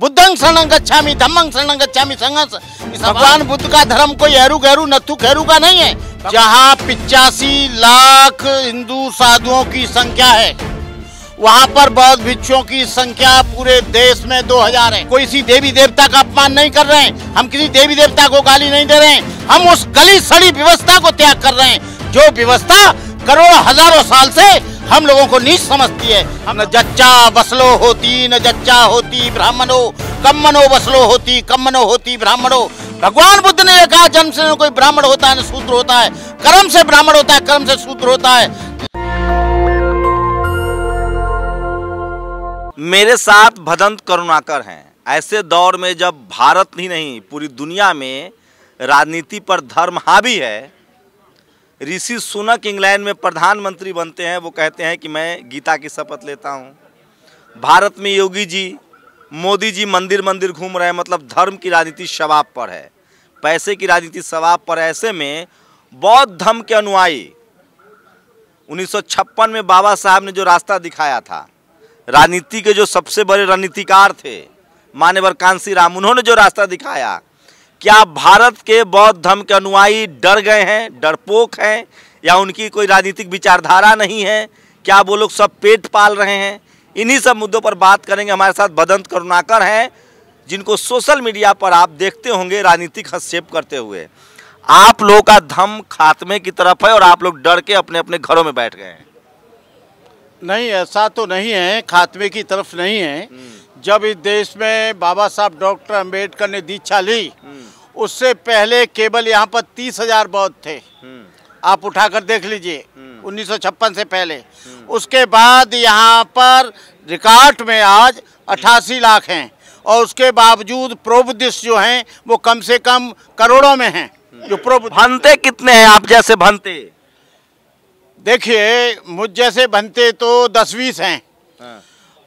बुद्धं शरणं गच्छामि, धम्मं शरणं गच्छामि, संघं। भगवान बुद्ध का धर्म कोई हरू गहरू नत्थु खैरू का नहीं है। जहाँ 85 लाख हिंदू साधुओं की संख्या है, वहाँ पर बौद्ध भिक्षुओं की संख्या पूरे देश में 2000 है। कोई किसी देवी देवता का अपमान नहीं कर रहे हैं, हम किसी देवी देवता को गाली नहीं दे रहे हैं, हम उस गली सड़ी व्यवस्था को त्याग कर रहे हैं, जो व्यवस्था करोड़ों हजारों साल से हम लोगों को नीच समझती है। न जच्चा बसलो होती, न जच्चा होती ब्राह्मणो, कम्मनो बसलो होती, कम्मनो होती ब्राह्मणो। भगवान बुद्ध ने यह कहा, जन्म से न कोई ब्राह्मण होता है न शूद्र होता है, कर्म से ब्राह्मण होता है, कर्म से शूद्र होता है। मेरे साथ भदंत करुणाकर हैं। ऐसे दौर में जब भारत ही नहीं पूरी दुनिया में राजनीति पर धर्म हावी है, ऋषि सुनक इंग्लैंड में प्रधानमंत्री बनते हैं। वो कहते हैं कि मैं गीता की शपथ लेता हूँ। भारत में योगी जी, मोदी जी मंदिर मंदिर घूम रहे हैं, मतलब धर्म की राजनीति शवाब पर है, पैसे की राजनीति शवाब पर। ऐसे में बौद्ध धर्म के अनुयायी 1956 में बाबा साहब ने जो रास्ता दिखाया था, राजनीति के जो सबसे बड़े रणनीतिकार थे मान्यवर कांसी राम, उन्होंने जो रास्ता दिखाया, क्या भारत के बौद्ध धर्म के अनुयायी डर गए हैं, डरपोक हैं, या उनकी कोई राजनीतिक विचारधारा नहीं है? क्या वो लोग सब पेट पाल रहे हैं? इन्हीं सब मुद्दों पर बात करेंगे। हमारे साथ भदंत करुणाकर हैं, जिनको सोशल मीडिया पर आप देखते होंगे राजनीतिक हस्तक्षेप करते हुए। आप लोगों का धर्म खात्मे की तरफ है और आप लोग डर के अपने अपने घरों में बैठ गए हैं। नहीं, ऐसा तो नहीं है, खात्मे की तरफ नहीं है। जब इस देश में बाबा साहब डॉक्टर अंबेडकर ने दीक्षा ली, उससे पहले केवल यहाँ पर 30,000 बौद्ध थे। आप उठाकर देख लीजिए, 1956 से पहले। उसके बाद यहाँ पर रिकॉर्ड में आज 88 लाख हैं, और उसके बावजूद प्रोबुद्धिस्ट जो हैं वो कम से कम करोड़ों में हैं। जो भंते कितने हैं आप जैसे भंते? देखिए, मुझ जैसे भंते तो 10-20 हैं,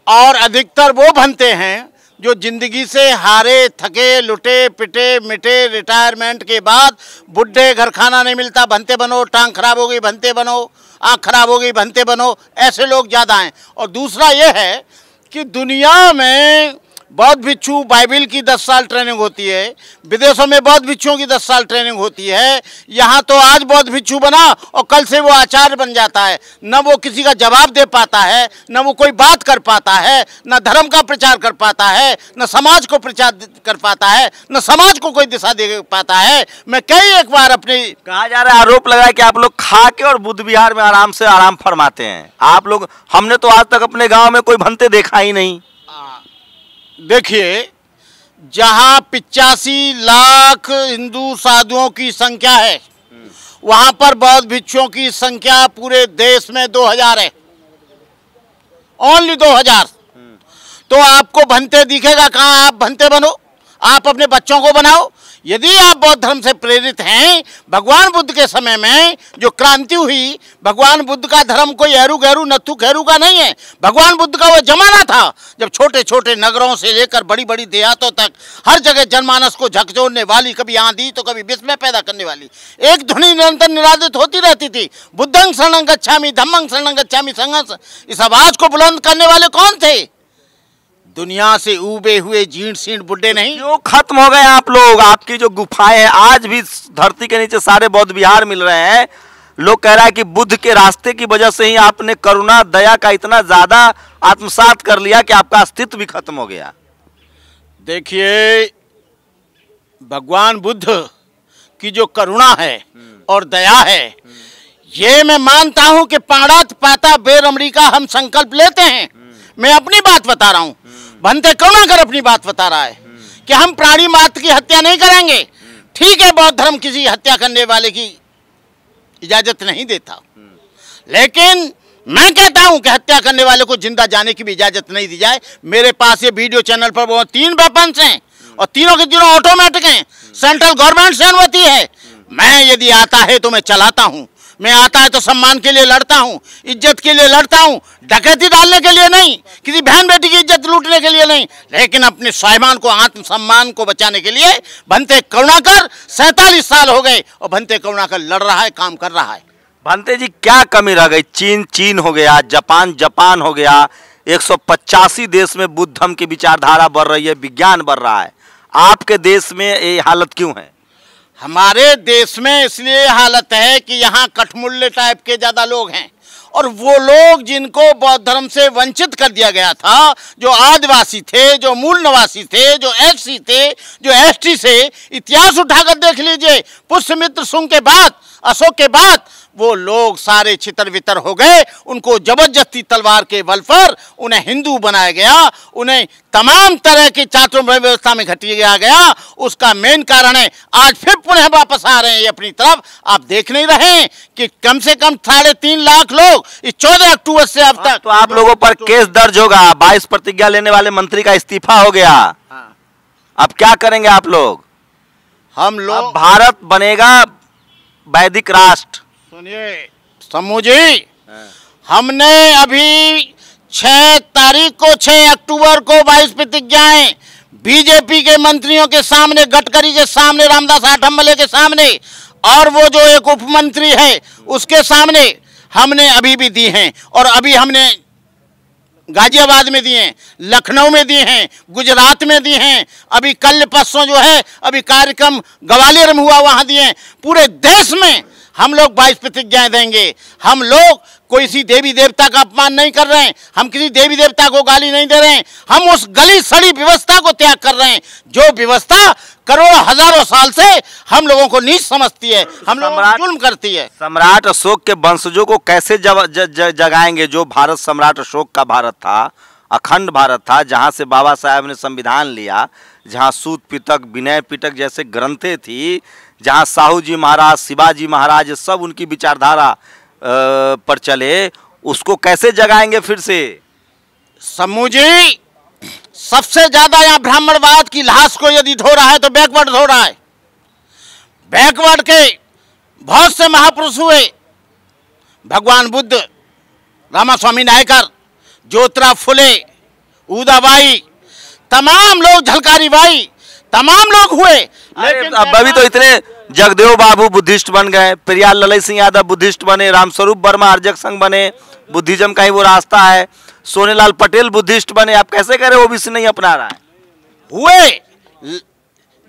और अधिकतर वो भंते हैं जो जिंदगी से हारे, थके, लुटे, पिटे, मिटे, रिटायरमेंट के बाद बुढ़े, घर खाना नहीं मिलता, भंते बनो, टांग खराब हो गई भंते बनो, आँख खराब हो गई भंते बनो, ऐसे लोग ज़्यादा हैं। और दूसरा ये है कि दुनिया में बौद्ध भिक्षु बाइबिल की 10 साल ट्रेनिंग होती है, विदेशों में बौद्ध भिक्षुओं की 10 साल ट्रेनिंग होती है। यहाँ तो आज बौद्ध भिक्षु बना और कल से वो आचार्य बन जाता है। न वो किसी का जवाब दे पाता है, न वो कोई बात कर पाता है, न धर्म का प्रचार कर पाता है, न समाज को प्रचार कर पाता है, न समाज को कोई दिशा दे पाता है। मैं कई एक बार अपने कहा जा रहा है, आरोप लगा है कि आप लोग खा के और बुद्ध विहार में आराम से आराम फरमाते हैं। आप लोग, हमने तो आज तक अपने गाँव में कोई भंते देखा ही नहीं। देखिए, जहाँ 85 लाख हिंदू साधुओं की संख्या है, वहाँ पर बौद्ध भिक्षुओं की संख्या पूरे देश में 2000 है, ओनली 2000। तो आपको भंते दिखेगा कहाँ? आप भंते बनो, आप अपने बच्चों को बनाओ। यदि आप बौद्ध धर्म से प्रेरित हैं, भगवान बुद्ध के समय में जो क्रांति हुई, भगवान बुद्ध का धर्म कोई हरू गहरू नत्थु खैरू का नहीं है। भगवान बुद्ध का वो जमाना था जब छोटे छोटे नगरों से लेकर बड़ी बड़ी देहातों तक हर जगह जनमानस को झकझोरने वाली, कभी आंधी तो कभी विस्मय पैदा करने वाली एक ध्वनि निरंतर निनादित होती रहती थी, बुद्धं शरणं गच्छामि, धम्मं शरणं गच्छामि, संघं। इस आवाज को बुलंद करने वाले कौन थे? दुनिया से ऊबे हुए जीर्ण शीर्ण बुड्ढे नहीं। क्यों खत्म हो गए आप लोग? आपकी जो गुफाएं हैं, आज भी धरती के नीचे सारे बौद्ध विहार मिल रहे हैं। लोग कह रहा है कि बुद्ध के रास्ते की वजह से ही आपने करुणा दया का इतना ज्यादा आत्मसात कर लिया कि आपका अस्तित्व भी खत्म हो गया। देखिए, भगवान बुद्ध की जो करुणा है और दया है, ये मैं मानता हूं कि पाड़ात पाता बेर अमरीका हम संकल्प लेते हैं। मैं अपनी बात बता रहा हूं, भंते करुणाकर अपनी बात बता रहा है कि हम प्राणी मात्र की हत्या नहीं करेंगे। ठीक है, बौद्ध धर्म किसी हत्या करने वाले की इजाजत नहीं देता, लेकिन मैं कहता हूं कि हत्या करने वाले को जिंदा जाने की भी इजाजत नहीं दी जाए। मेरे पास ये वीडियो चैनल पर वो 3 वेपन्स हैं, और तीनों के तीनों ऑटोमेटिक हैं, सेंट्रल गवर्नमेंट से अनुमति है। मैं यदि आता है तो मैं चलाता हूं, मैं आता है तो सम्मान के लिए लड़ता हूं, इज्जत के लिए लड़ता हूं, डकैती डालने के लिए नहीं, किसी बहन बेटी की इज्जत लूटने के लिए नहीं, लेकिन अपने स्वाभिमान को, आत्मसम्मान को बचाने के लिए। भंते करुणाकर 47 साल हो गए और भंते करुणाकर लड़ रहा है, काम कर रहा है। भंते जी, क्या कमी रह गई? चीन चीन हो गया, जापान जापान हो गया, 185 देश में बुद्ध धर्म की विचारधारा बढ़ रही है, विज्ञान बढ़ रहा है। आपके देश में ये हालत क्यों है? हमारे देश में इसलिए हालत है कि यहाँ कठमुल्ले टाइप के ज़्यादा लोग हैं, और वो लोग जिनको बौद्ध धर्म से वंचित कर दिया गया था, जो आदिवासी थे, जो मूल निवासी थे, जो एससी थे, जो एसटी से, इतिहास उठाकर देख लीजिए, पुष्यमित्र शुंग के बाद, अशोक के बाद वो लोग सारे छितर वितर हो गए। उनको जबरदस्ती तलवार के बल पर उन्हें हिंदू बनाया गया, उन्हें तमाम तरह की चातुर्वर्ण्य व्यवस्था में घटिया गया। उसका मेन कारण है आज फिर पुनः वापस आ रहे हैं ये अपनी तरफ। आप देख नहीं रहे हैं कि कम से कम 3.5 लाख लोग इस 14 अक्टूबर से अब तक। तो आप लोगों पर केस दर्ज होगा। 22 प्रतिज्ञा लेने वाले मंत्री का इस्तीफा हो गया। अब क्या करेंगे आप लोग? हम लोग, भारत बनेगा वैदिक राष्ट्र। सुनिए समूह जी, हमने अभी 6 अक्टूबर को 22 प्रतिज्ञाएं बीजेपी के मंत्रियों के सामने, गडकरी के सामने, रामदास आठवले के सामने, और वो जो एक उप मंत्री है उसके सामने हमने अभी भी दी हैं। और अभी हमने गाजियाबाद में दिए हैं, लखनऊ में दिए हैं, गुजरात में दिए हैं, अभी कल परसों जो है अभी कार्यक्रम ग्वालियर में हुआ, वहाँ दिए हैं। पूरे देश में हम लोग 22 प्रतिज्ञाएं देंगे। हम लोग कोई सी देवी देवता का अपमान नहीं कर रहे हैं, हम किसी देवी देवता को गाली नहीं दे रहे हैं, हम उस गली सड़ी व्यवस्था को त्याग कर रहे हैं जो व्यवस्था करोड़ों हजारों साल से हम लोगों को नीच समझती है, हम लोगों को जुल्म करती है। सम्राट अशोक के वंशजों को कैसे जगाएंगे? जो भारत सम्राट अशोक का भारत था, अखंड भारत था, जहाँ से बाबा साहब ने संविधान लिया, जहाँ सूत पिटक, विनय पिटक जैसे ग्रंथें थी, जहाँ साहू जी महाराज, शिवाजी महाराज सब उनकी विचारधारा पर चले, उसको कैसे जगाएंगे फिर से? समूह जी, सबसे ज्यादा यहाँ ब्राह्मणवाद की लाश को यदि धो रहा है तो बैकवर्ड धो रहा है। बैकवर्ड के बहुत से महापुरुष हुए, भगवान बुद्ध, रामास्वामी नायकर, ज्योतिराव फुले, उदाबाई, तमाम लोग, झलकारी बाई, तमाम लोग हुए। लेकिन अब अभी तो इतने जगदेव बाबू बुद्धिस्ट बन गए, पेरियार ललई सिंह यादव बुद्धिस्ट बने, रामस्वरूप वर्मा अर्जक संघ बने, बुद्धिज्म का ही वो रास्ता है, सोनेलाल पटेल बुद्धिस्ट बने। आप कैसे कह रहे हो ओबीसी नहीं अपना रहा है? हुए,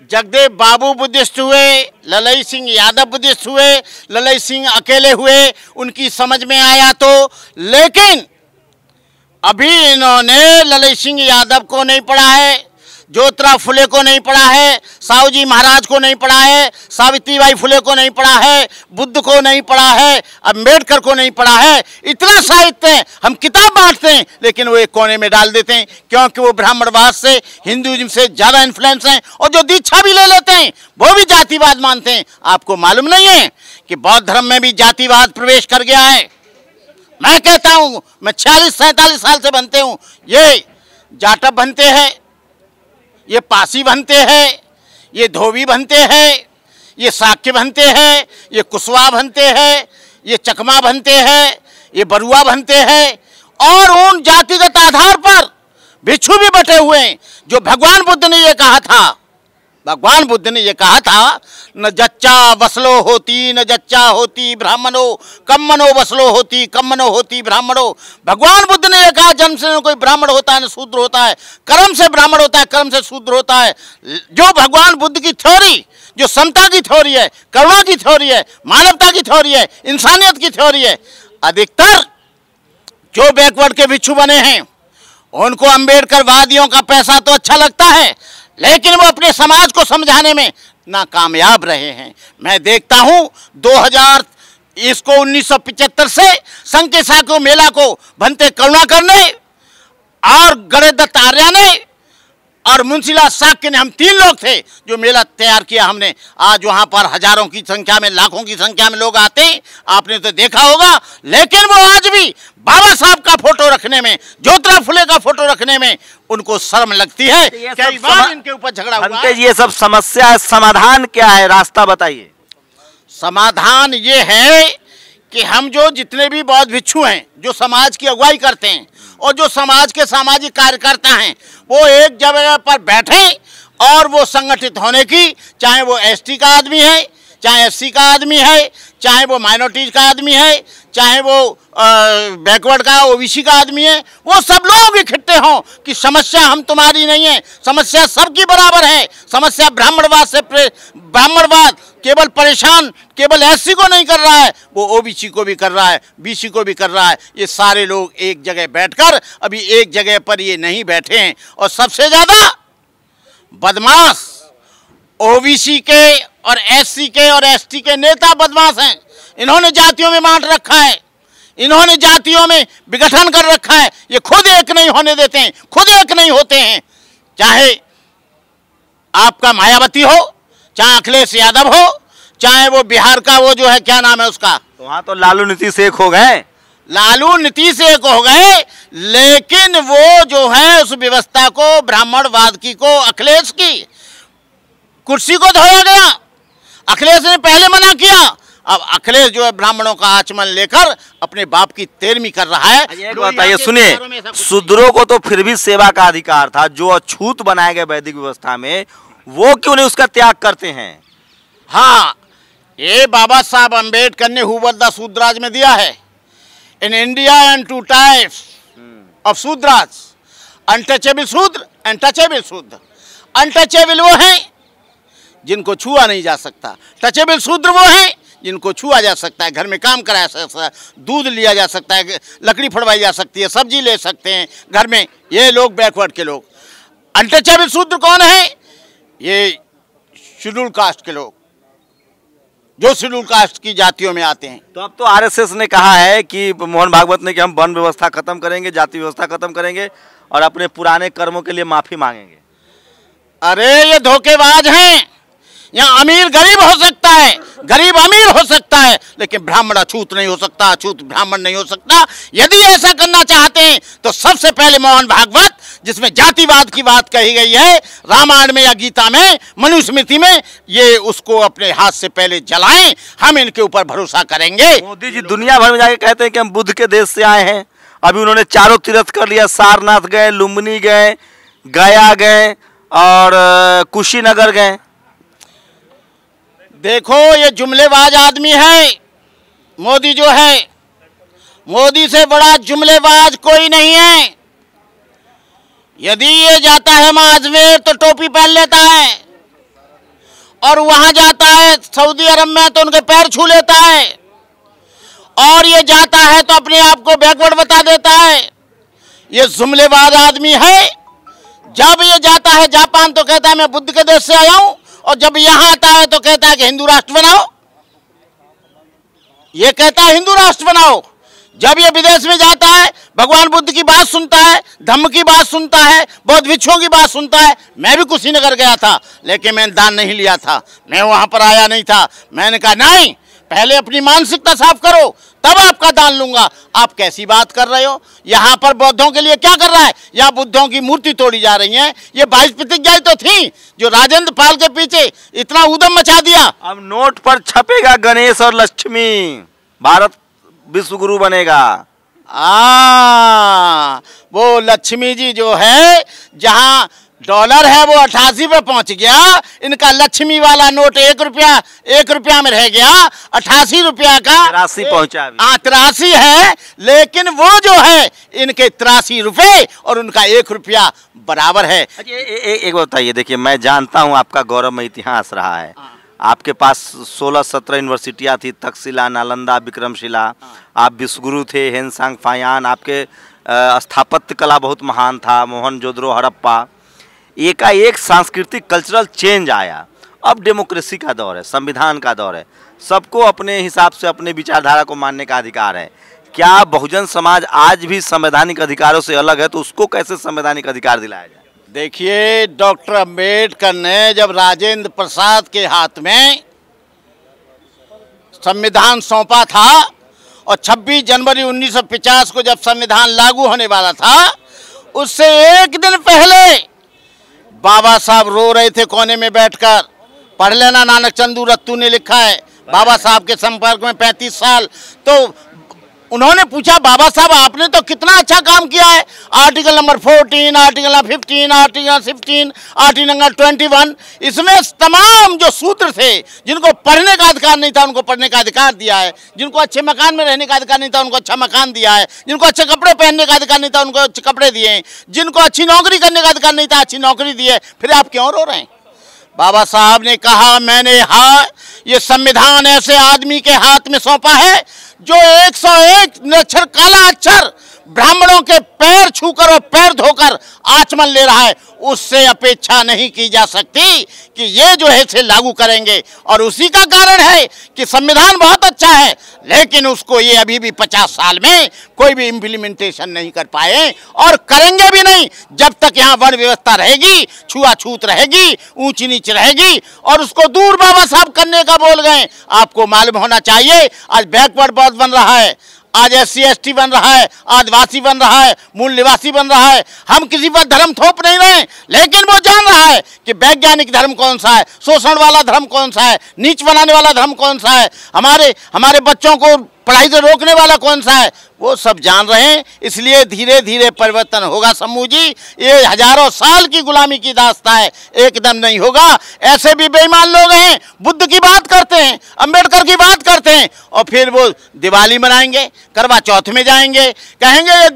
जगदेव बाबू बुद्धिस्ट हुए, ललई सिंह यादव बुद्धिस्ट हुए, ललई सिंह अकेले हुए, उनकी समझ में आया तो। लेकिन अभी इन्होंने ललई सिंह यादव को नहीं पढ़ा है, ज्योतिराव फुले को नहीं पढ़ा है, साहू जी महाराज को नहीं पढ़ा है, सावित्रीबाई फुले को नहीं पढ़ा है, बुद्ध को नहीं पढ़ा है, अम्बेडकर को नहीं पढ़ा है। इतना साहित्य हम किताब बांटते हैं लेकिन वो एक कोने में डाल देते हैं, क्योंकि वो ब्राह्मणवाद से, हिंदुइज्म से ज़्यादा इन्फ्लुएंस हैं, और जो दीक्षा भी ले लेते हैं वो भी जातिवाद मानते हैं। आपको मालूम नहीं है कि बौद्ध धर्म में भी जातिवाद प्रवेश कर गया है? मैं कहता हूँ, मैं 46-47 साल से बनते हूँ, ये जाटव बनते हैं, ये पासी बनते हैं, ये धोबी बनते हैं, ये साक्य बनते हैं, ये कुशवा बनते हैं, ये चकमा बनते हैं, ये बरुआ बनते हैं, और उन जातिगत आधार पर भिक्षु भी बटे हुए हैं। जो भगवान बुद्ध ने ये कहा था, भगवान बुद्ध ने ये कहा था, न जच्चा वसलो होती, न जच्चा होती ब्राह्मणो, कम्मनो वसलो होती, कम्मनो होती ब्राह्मणो। भगवान बुद्ध ने ये कहा, जन्म से न कोई ब्राह्मण होता है न शूद्र होता है, कर्म से ब्राह्मण होता है, कर्म से शूद्र होता है। जो भगवान बुद्ध की थ्योरी, जो समता की थ्योरी है, करुणा की थ्योरी है, मानवता की थ्योरी है, इंसानियत की थ्योरी है, अधिकतर जो बैकवर्ड के भिक्षु बने हैं उनको अम्बेडकर वादियों का पैसा तो अच्छा लगता है, लेकिन वो अपने समाज को समझाने में नाकामयाब रहे हैं। मैं देखता हूँ 1975 से संघ के साथियों मेला को भंते करुणाकर ने और गणेशदत्त आर्या ने और मुंशीलाल साक्य ने, हम 3 लोग थे जो मेला तैयार किया हमने। आज वहाँ पर हजारों की संख्या में, लाखों की संख्या में लोग आते हैं, आपने तो देखा होगा। लेकिन वो आज भी बाबा साहब का फोटो रखने में, ज्योतिराव फुले का फोटो रखने में उनको शर्म लगती है। कई बार इनके ऊपर झगड़ा हुआ है। ये सब समस्या है, समाधान क्या है? रास्ता बताइए। समाधान ये है कि हम जो जितने भी बौद्ध भिक्षु हैं, जो समाज की अगुवाई करते हैं और जो समाज के सामाजिक कार्यकर्ता हैं, वो एक जगह पर बैठें और वो संगठित होने की, चाहे वो एसटी का आदमी है, चाहे एससी का आदमी है, चाहे वो माइनॉरिटीज का आदमी है, चाहे वो बैकवर्ड का ओबीसी का आदमी है, वो सब लोग इकट्ठे हों कि समस्या हम तुम्हारी नहीं है, समस्या सबकी बराबर है। समस्या ब्राह्मणवाद से ब्राह्मणवाद केवल परेशान केवल एससी को नहीं कर रहा है, वो ओबीसी को भी कर रहा है, बीसी को भी कर रहा है। ये सारे लोग एक जगह बैठकर अभी एक जगह पर ये नहीं बैठे हैं। और सबसे ज़्यादा बदमाश ओबीसी के और एससी के और एसटी के नेता बदमाश हैं। इन्होंने जातियों में बांट रखा है, इन्होंने जातियों में विघटन कर रखा है। ये खुद एक नहीं होने देते हैं, खुद एक नहीं होते हैं। चाहे आपका मायावती हो, चाहे अखिलेश यादव हो, चाहे वो बिहार का वो जो है क्या नाम है उसका, तो वहाँ तो लालू नीतीश एक हो गए, लालू नीतीश एक हो गए, लेकिन वो जो है उस व्यवस्था को ब्राह्मणवाद की को अखिलेश की कुर्सी को धोया गया। अखिलेश ने पहले मना किया, अब अखिलेश जो है ब्राह्मणों का आचमन लेकर अपने बाप की तेरहवीं कर रहा है। एक बताइए, सुनिए, शूद्रों को तो फिर भी सेवा का अधिकार था, जो अछूत बनाए गए वैदिक व्यवस्था में, वो क्यों नहीं उसका त्याग करते हैं? हाँ, ये बाबा साहब अम्बेडकर ने हु द शूद्राज में दिया है। In India and two types of Shudras, untouchable शूद्र, अनटचेबल शूद्र। अनटचेबल वो हैं जिनको छुआ नहीं जा सकता, टचेबल शूद्र वो हैं जिनको छुआ जा सकता है, घर में काम कराया जा सकता है, दूध लिया जा सकता है, लकड़ी फड़वाई जा सकती है, सब्जी ले सकते हैं घर में। ये लोग बैकवर्ड के लोग। अनटचेबल शूद्र कौन है? ये शेड्यूल कास्ट के लोग, जो शेड्यूल कास्ट की जातियों में आते हैं। तो अब तो आरएसएस ने कहा है कि मोहन भागवत ने कि हम वर्ण व्यवस्था खत्म करेंगे, जाति व्यवस्था खत्म करेंगे और अपने पुराने कर्मों के लिए माफी मांगेंगे। अरे ये धोखेबाज हैं। यहाँ अमीर गरीब हो सकता है, गरीब अमीर हो सकता है, लेकिन ब्राह्मण अछूत नहीं हो सकता, अछूत ब्राह्मण नहीं हो सकता। यदि ऐसा करना चाहते हैं तो सबसे पहले मोहन भागवत, जिसमें जातिवाद की बात कही गई है रामायण में या गीता में, मनुस्मृति में, ये उसको अपने हाथ से पहले जलाएं। हम इनके ऊपर भरोसा करेंगे। मोदी जी दुनिया भर में जाके कहते हैं कि हम बुद्ध के देश से आए हैं। अभी उन्होंने चारों तीर्थ कर लिया, सारनाथ गए, लुम्बिनी गए, गया गए और कुशीनगर गए। देखो, ये जुमलेबाज आदमी है मोदी जो है, मोदी से बड़ा जुमलेबाज कोई नहीं है। यदि ये जाता है अजमेर तो टोपी पहन लेता है, और वहां जाता है सऊदी अरब में तो उनके पैर छू लेता है, और ये जाता है तो अपने आप को बैकवर्ड बता देता है। ये जुमलेबाज आदमी है। जब ये जाता है जापान तो कहता है मैं बुद्ध के देश से आया हूं, और जब यहां आता है तो कहता है कि हिंदू राष्ट्र बनाओ। ये कहता है हिंदू राष्ट्र बनाओ। जब ये विदेश में जाता है भगवान बुद्ध की बात सुनता है, धम्म की बात सुनता है, बौद्ध भिक्षुओं की बात सुनता है। मैं भी कुशीनगर गया था, लेकिन मैंने दान नहीं लिया था, मैं वहां पर आया नहीं था। मैंने कहा नहीं, पहले अपनी मानसिकता साफ करो, तब आपका दान लूंगा। आप कैसी बात कर रहे हो? यहाँ पर बौद्धों के लिए क्या कर रहा है? यहाँ बुद्धों की मूर्ति तोड़ी जा रही है। ये 22 प्रतिज्ञाएं तो थी जो राजेंद्र पाल के पीछे इतना उद्यम मचा दिया। अब नोट पर छपेगा गणेश और लक्ष्मी, भारत विश्व गुरु बनेगा। वो लक्ष्मी जी जो है, जहाँ डॉलर है वो 88 पे पहुंच गया, इनका लक्ष्मी वाला नोट 1 रुपया में रह गया। 88 रुपया का 83 पहुंचा, 83 है, लेकिन वो जो है इनके 83 रुपए और उनका 1 रुपया बराबर है। एक बताइए, देखिए मैं जानता हूं आपका गौरवमय इतिहास रहा है। आपके पास 16-17 यूनिवर्सिटियाँ थी, तक्षशिला, नालंदा, विक्रमशिला। आप विश्वगुरु थे, हेनसांग फायान, आपके स्थापत्य कला बहुत महान था, मोहनजोदड़ो, हड़प्पा। एकाएक सांस्कृतिक कल्चरल चेंज आया। अब डेमोक्रेसी का दौर है, संविधान का दौर है, सबको अपने हिसाब से अपने विचारधारा को मानने का अधिकार है। क्या बहुजन समाज आज भी संवैधानिक अधिकारों से अलग है? तो उसको कैसे संवैधानिक अधिकार दिलाया जाए? देखिए, डॉक्टर अंबेडकर ने जब राजेंद्र प्रसाद के हाथ में संविधान सौंपा था और 26 जनवरी 1950 को जब संविधान लागू होने वाला था, उससे एक दिन पहले बाबा साहब रो रहे थे कोने में बैठकर। पढ़ लेना, नानक चंदू रत्तू ने लिखा है। बाबा साहब के संपर्क में 35 साल। तो उन्होंने पूछा बाबा साहब आपने तो कितना अच्छा काम किया है, article number 14, article number 15, article 16, article number 21, इसमें तमाम जो सूत्र थे, जिनको पढ़ने का अधिकार नहीं था उनको पढ़ने का अधिकार दिया है, जिनको अच्छे मकान में रहने का अधिकार नहीं था उनको अच्छा मकान दिया है, जिनको अच्छे कपड़े पहनने का अधिकार नहीं था उनको अच्छे कपड़े दिए हैं, जिनको अच्छी नौकरी करने का अधिकार नहीं था अच्छी नौकरी दी है। फिर आप क्यों रो रहे हैं? बाबा साहब ने कहा मैंने ये संविधान ऐसे आदमी के हाथ में सौंपा है जो 101 अक्षर काला अक्षर ब्राह्मणों के पैर छूकर और पैर धोकर आचमन ले रहा है। उससे अपेक्षा नहीं की जा सकती कि ये जो है इसे लागू करेंगे। और उसी का कारण है कि संविधान बहुत अच्छा है लेकिन उसको ये अभी भी 50 साल में कोई भी इम्प्लीमेंटेशन नहीं कर पाए और करेंगे भी नहीं जब तक यहाँ वर्ण व्यवस्था रहेगी, छुआछूत रहेगी, ऊंच नीच रहेगी। और उसको दूर बाबा साहब करने का बोल गए। आपको मालूम होना चाहिए आज बैकवर्ड बहुत बन रहा है, आज SC ST बन रहा है, आदिवासी बन रहा है, मूल निवासी बन रहा है। हम किसी पर धर्म थोप नहीं रहे लेकिन वो जान रहा है कि वैज्ञानिक धर्म कौन सा है, शोषण वाला धर्म कौन सा है, नीच बनाने वाला धर्म कौन सा है, हमारे बच्चों को पढ़ाई से रोकने वाला कौन सा है, वो सब जान रहे हैं। इसलिए धीरे धीरे परिवर्तन होगा शंभू जी। ये हजारों साल की गुलामी की दास्तां है, एकदम नहीं होगा। ऐसे भी बेईमान लोग हैं, बुद्ध की बात करते हैं, अंबेडकर की बात करते हैं और फिर वो दिवाली मनाएंगे, करवा चौथ में जाएंगे, कहेंगे ये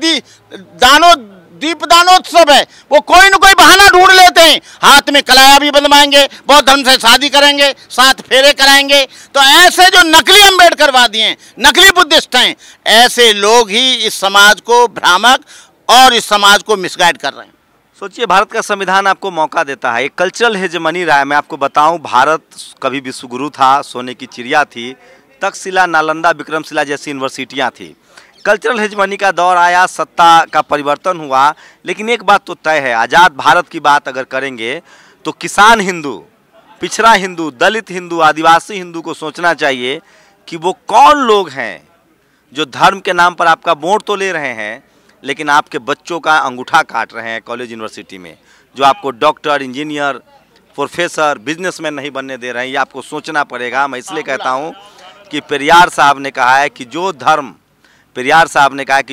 दीपदानोत्सव है। वो कोई न कोई बहाना ढूंढ लेते हैं, हाथ में कलाया भी बंधवाएंगे, बहुत धर्म से शादी करेंगे, 7 फेरे कराएंगे। तो ऐसे जो नकली अम्बेडकरवादी हैं, नकली बुद्धिस्ट हैं, ऐसे लोग ही इस समाज को भ्रामक और इस समाज को मिसगाइड कर रहे हैं। सोचिए भारत का संविधान आपको मौका देता है, एक कल्चरल हेजेमनी रहा है। मैं आपको बताऊं भारत कभी विश्वगुरु था, सोने की चिड़िया थी, तक्षशिला, नालंदा, विक्रमशिला जैसी यूनिवर्सिटियाँ थी। कल्चरल हेजमनी का दौर आया, सत्ता का परिवर्तन हुआ, लेकिन एक बात तो तय है, आज़ाद भारत की बात अगर करेंगे तो किसान हिंदू, पिछड़ा हिंदू, दलित हिंदू, आदिवासी हिंदू को सोचना चाहिए कि वो कौन लोग हैं जो धर्म के नाम पर आपका वोट तो ले रहे हैं लेकिन आपके बच्चों का अंगूठा काट रहे हैं कॉलेज यूनिवर्सिटी में, जो आपको डॉक्टर, इंजीनियर, प्रोफेसर, बिजनेसमैन नहीं बनने दे रहे हैं। ये आपको सोचना पड़ेगा। मैं इसलिए कहता हूँ कि पेरियार साहब ने कहा है कि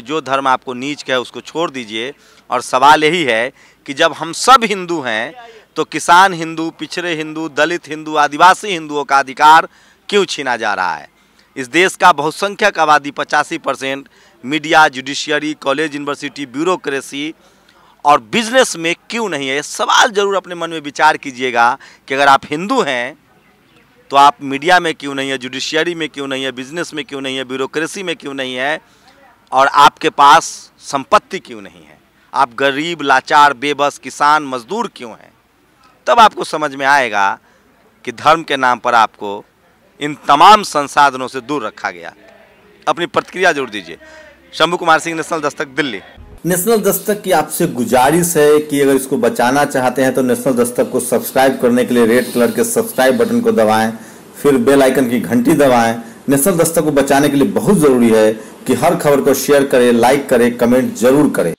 जो धर्म आपको नीच कहे उसको छोड़ दीजिए। और सवाल यही है कि जब हम सब हिंदू हैं तो किसान हिंदू, पिछड़े हिंदू, दलित हिंदू, आदिवासी हिंदुओं का अधिकार क्यों छीना जा रहा है? इस देश का बहुसंख्यक आबादी 85% media, judiciary, college, university, bureaucracy और बिजनेस में क्यों नहीं है? ये सवाल जरूर अपने मन में विचार कीजिएगा कि अगर आप हिंदू हैं तो आप मीडिया में क्यों नहीं है, जुडिशियरी में क्यों नहीं है, बिजनेस में क्यों नहीं है, ब्यूरोक्रेसी में क्यों नहीं है, और आपके पास संपत्ति क्यों नहीं है? आप गरीब, लाचार, बेबस, किसान, मजदूर क्यों हैं? तब आपको समझ में आएगा कि धर्म के नाम पर आपको इन तमाम संसाधनों से दूर रखा गया। अपनी प्रतिक्रिया जरूर दीजिए। शंभू कुमार सिंह, नेशनल दस्तक, दिल्ली। नेशनल दस्तक की आपसे गुजारिश है कि अगर इसको बचाना चाहते हैं तो नेशनल दस्तक को सब्सक्राइब करने के लिए रेड कलर के सब्सक्राइब बटन को दबाएं, फिर बेल आइकन की घंटी दबाएं। नेशनल दस्तक को बचाने के लिए बहुत जरूरी है कि हर खबर को शेयर करें, लाइक करें, कमेंट जरूर करें।